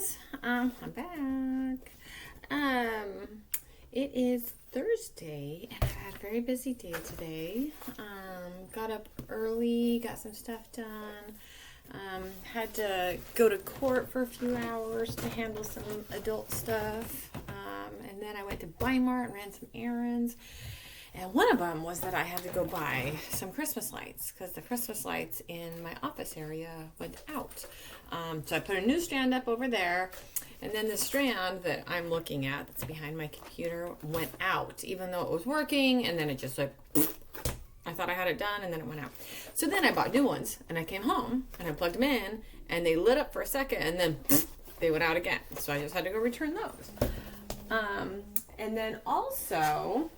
kiddos. I'm back. It is Thursday, and I've had a very busy day today. Got up early, got some stuff done. Had to go to court for a few hours to handle some adult stuff. And then I went to Weimar and ran some errands. And one of them was that I had to go buy some Christmas lights because the Christmas lights in my office area went out. So I put a new strand up over there, and then the strand that I'm looking at that's behind my computer went out, even though it was working, and then it just like, I thought I had it done, and then it went out. So then I bought new ones, and I came home, and I plugged them in, and they lit up for a second, and then they went out again. So I just had to go return those. And then also,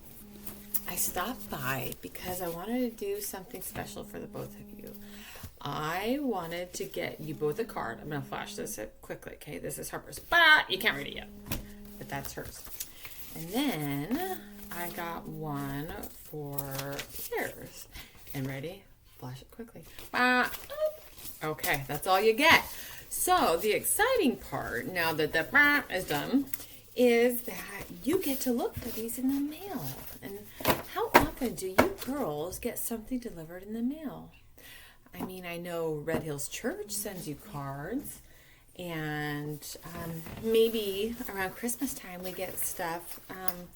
I stopped by because I wanted to do something special for the both of you. I wanted to get you both a card. I'm going to flash this quickly, okay? This is Harper's, but you can't read it yet. But that's hers. And then I got one for yours. And ready? Flash it quickly. Okay, that's all you get. So the exciting part, now that the is done, is that you get to look for these in the mail. And how often do you girls get something delivered in the mail? I mean, I know Red Hills Church sends you cards, and maybe around Christmas time we get stuff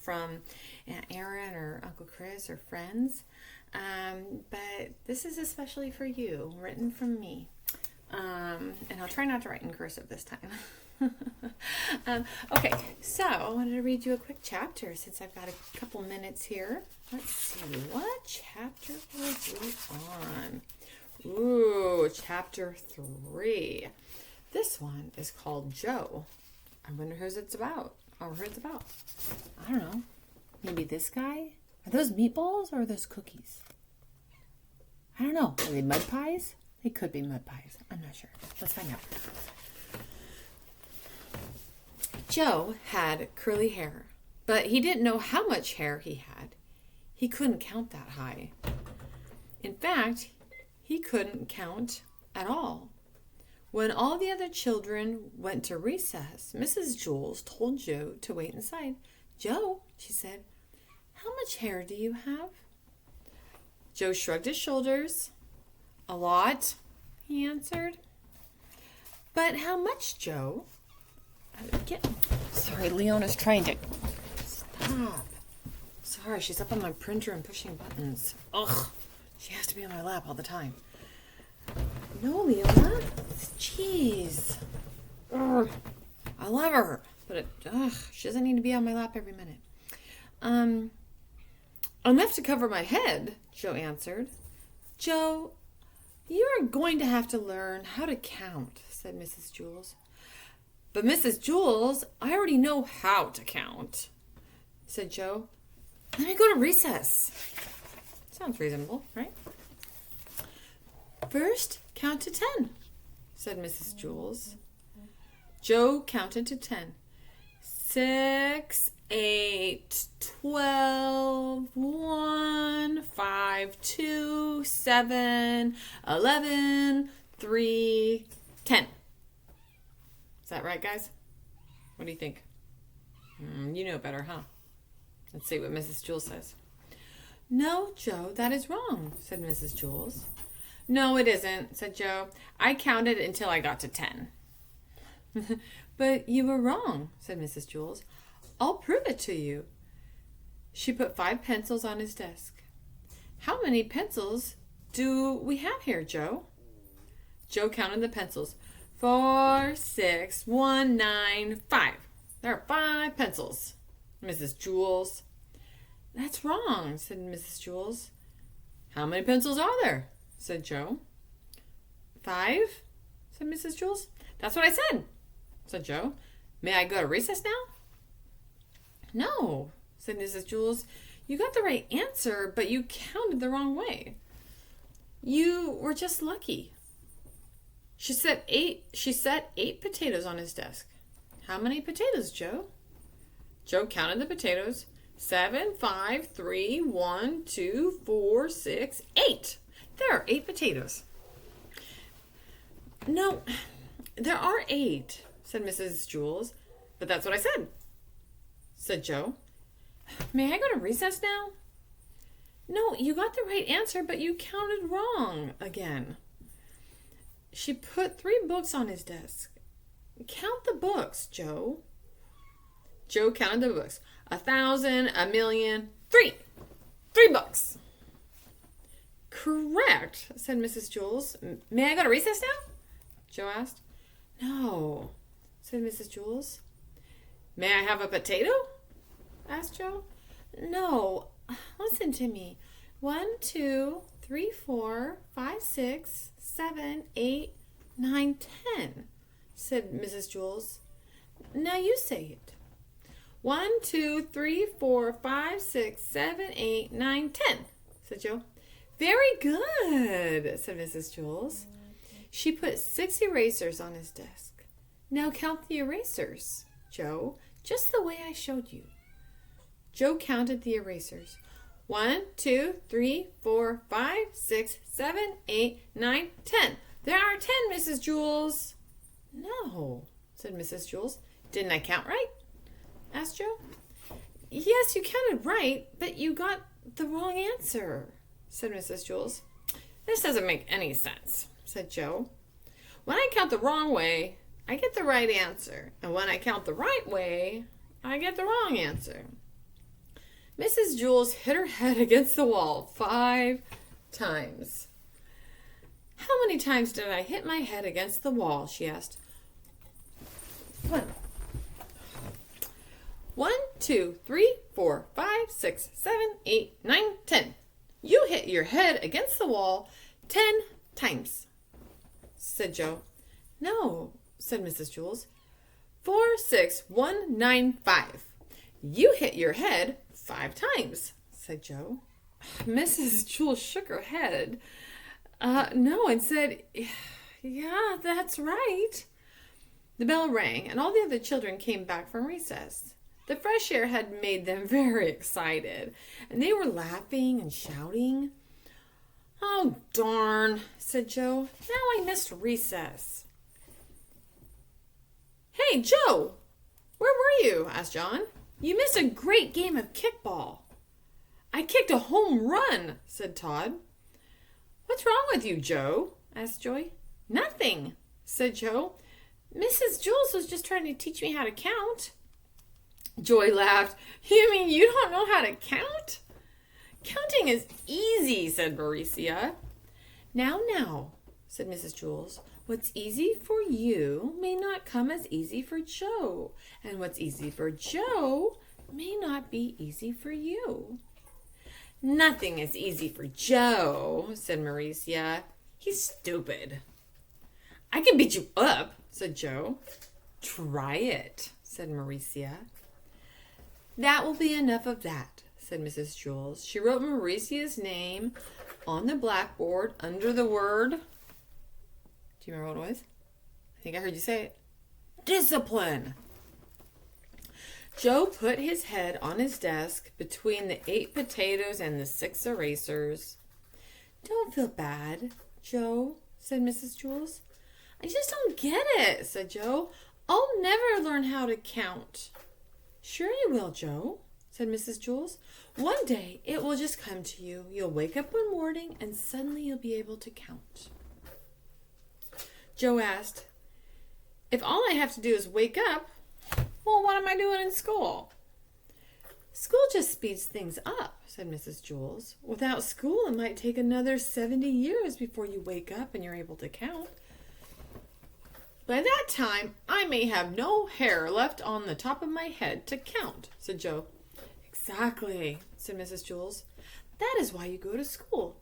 from Aunt Erin or Uncle Chris or friends. But this is especially for you, written from me. And I'll try not to write in cursive this time. Okay, so I wanted to read you a quick chapter since I've got a couple minutes here. Let's see, what chapter were we on? Ooh, chapter 3. This one is called Joe. I wonder who it's about. Or who it's about. I don't know. Maybe this guy? Are those meatballs or are those cookies? I don't know. Are they mud pies? They could be mud pies. I'm not sure. Let's find out. Joe had curly hair, but he didn't know how much hair he had. He couldn't count that high. In fact, he couldn't count at all. When all the other children went to recess, Mrs. Jules told Joe to wait inside. "Joe," she said, "how much hair do you have?" Joe shrugged his shoulders. "A lot," he answered. "But how much, Joe?" Sorry, Leona's trying to... Stop. Sorry, she's up on my printer and pushing buttons. Ugh, she has to be on my lap all the time. No, Leona. Jeez. Ugh. I love her, but she doesn't need to be on my lap every minute. Enough to cover my head, Joe answered. "Joe, you are going to have to learn how to count," said Mrs. Jules. "But Mrs. Jules, I already know how to count," said Joe. "Let me go to recess." Sounds reasonable, right? "First, count to 10, said Mrs. Jules. Joe counted to 10. 6, 8, 12, 1, 5, 2, 7, 11, 3, 10. Is that right, guys? What do you think? You know better, huh? Let's see what Mrs. Jules says. "No, Joe, that is wrong," said Mrs. Jules. "No, it isn't," said Joe. "I counted until I got to 10. "But you were wrong," said Mrs. Jules. "I'll prove it to you." She put 5 pencils on his desk. "How many pencils do we have here, Joe?" Joe counted the pencils. 4, 6, 1, 9, 5. There are 5 pencils. Mrs. Jules. "That's wrong," said Mrs. Jules. "How many pencils are there?" said Joe. 5, said Mrs. Jules. "That's what I said Joe. "May I go to recess now?" "No," said Mrs. Jules. "You got the right answer, but you counted the wrong way. You were just lucky." She set 8 potatoes on his desk. "How many potatoes, Joe?" Joe counted the potatoes. 7, 5, 3, 1, 2, 4, 6, 8. There are 8 potatoes. "No, there are 8, said Mrs. Jules. But that's what I said Joe. May I go to recess now? No, you got the right answer, but you counted wrong again. She put 3 books on his desk. Count the books, Joe. Joe counted the books. 1,000, 1,000,000, 3. 3 books. Correct, said Mrs. Jules. May I go to recess now? Joe asked. No, said Mrs. Jules. May I have a potato? Asked Joe. No, listen to me. 1, 2, 3, 4, 5, 6, 7, 8, 9, 10, said Mrs. Jules. Now you say it. 1, 2, 3, 4, 5, 6, 7, 8, 9, 10, said Joe. Very good, said Mrs. Jules. She put 6 erasers on his desk. Now count the erasers, Joe, just the way I showed you. Joe counted the erasers. 1, 2, 3, 4, 5, 6, 7, 8, 9, 10. There are 10, Mrs. Jules. No, said Mrs. Jules. Didn't I count right? Asked Joe. Yes, you counted right, but you got the wrong answer, said Mrs. Jules. This doesn't make any sense, said Joe. When I count the wrong way, I get the right answer. And when I count the right way, I get the wrong answer. Mrs. Jules hit her head against the wall 5 times. How many times did I hit my head against the wall? She asked. 1, 2, 3, 4, 5, 6, 7, 8, 9, 10. You hit your head against the wall 10 times, said Joe. No, said Mrs. Jules. 4, 6, 1, 9, 5. You hit your head 5 times, said Joe. Mrs. Jules shook her head. No, and said, yeah, that's right. The bell rang, and all the other children came back from recess. The fresh air had made them very excited, and they were laughing and shouting. Oh, darn, said Joe. Now I missed recess. Hey, Joe, where were you? Asked John. You missed a great game of kickball. I kicked a home run, said Todd. What's wrong with you, Joe? Asked Joy. Nothing, said Joe. Mrs. Jules was just trying to teach me how to count. Joy laughed. You mean you don't know how to count? Counting is easy, said Mauricia. Now, said Mrs. Jules. What's easy for you may not come as easy for Joe, and what's easy for Joe may not be easy for you. Nothing is easy for Joe, said Mauricia. He's stupid. I can beat you up, said Joe. Try it, said Mauricia. That will be enough of that, said Mrs. Jules. She wrote Mauricia's name on the blackboard under the word... Do you remember what it was? I think I heard you say it. Discipline. Joe put his head on his desk between the 8 potatoes and the 6 erasers. Don't feel bad, Joe, said Mrs. Jules. I just don't get it, said Joe. I'll never learn how to count. Sure you will, Joe, said Mrs. Jules. One day it will just come to you. You'll wake up one morning and suddenly you'll be able to count. Joe asked, if all I have to do is wake up, well, what am I doing in school? School just speeds things up, said Mrs. Jules. Without school, it might take another 70 years before you wake up and you're able to count. By that time, I may have no hair left on the top of my head to count, said Joe. Exactly, said Mrs. Jules. That is why you go to school.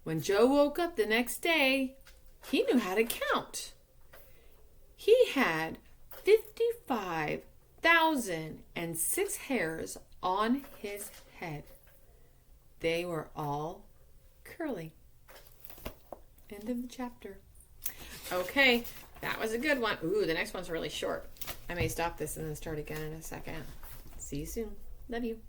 When Joe woke up the next day, he knew how to count. He had 55,006 hairs on his head. They were all curly. End of the chapter. Okay, that was a good one. Ooh, the next one's really short. I may stop this and then start again in a second. See you soon. Love you.